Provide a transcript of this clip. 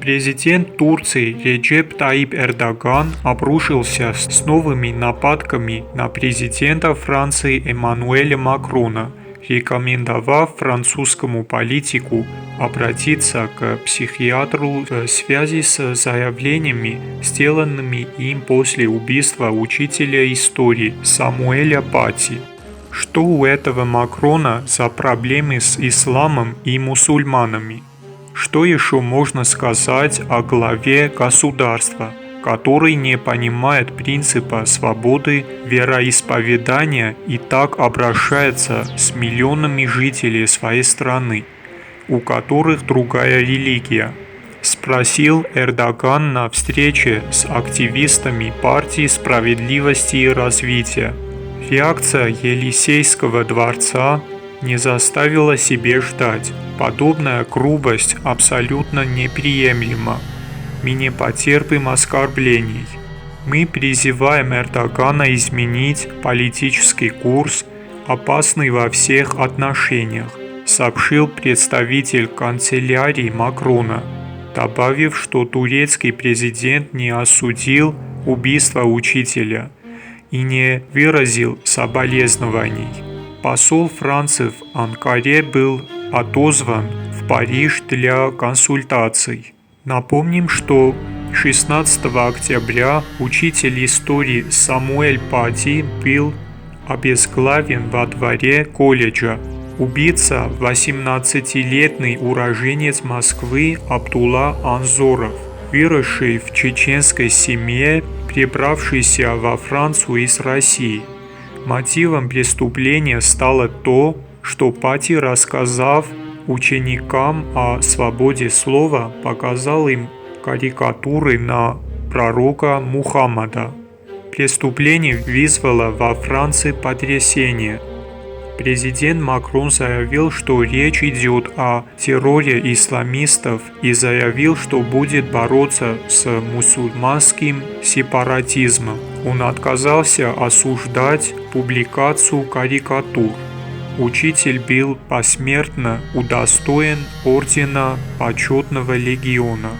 Президент Турции Реджеп Таип Эрдоган обрушился с новыми нападками на президента Франции Эммануэля Макрона, рекомендовав французскому политику обратиться к психиатру в связи с заявлениями, сделанными им после убийства учителя истории Самуэля Пати. Что у этого Макрона за проблемы с исламом и мусульманами? Что еще можно сказать о главе государства, который не понимает принципа свободы вероисповедания и так обращается с миллионами жителей своей страны, у которых другая религия? Спросил Эрдоган на встрече с активистами партии справедливости и развития. Реакция Елисейского дворца не заставила себе ждать. Подобная грубость абсолютно неприемлема. Мы не потерпим оскорблений. Мы призываем Эрдогана изменить политический курс, опасный во всех отношениях, сообщил представитель канцелярии Макрона, добавив, что турецкий президент не осудил убийство учителя и не выразил соболезнований. Посол Франции в Анкаре был отозван в Париж для консультаций. Напомним, что 16 октября учитель истории Самуэль Пати был обезглавлен во дворе колледжа. Убийца – 18-летний уроженец Москвы Абдулла Анзоров, выросший в чеченской семье, перебравшийся во Францию из России. Мотивом преступления стало то, что Пати, рассказав ученикам о свободе слова, показал им карикатуры на пророка Мухаммада. Преступление вызвало во Франции потрясение. Президент Макрон заявил, что речь идет о терроре исламистов и заявил, что будет бороться с мусульманским сепаратизмом. Он отказался осуждать публикацию карикатур. Учитель был посмертно удостоен ордена Почетного легиона.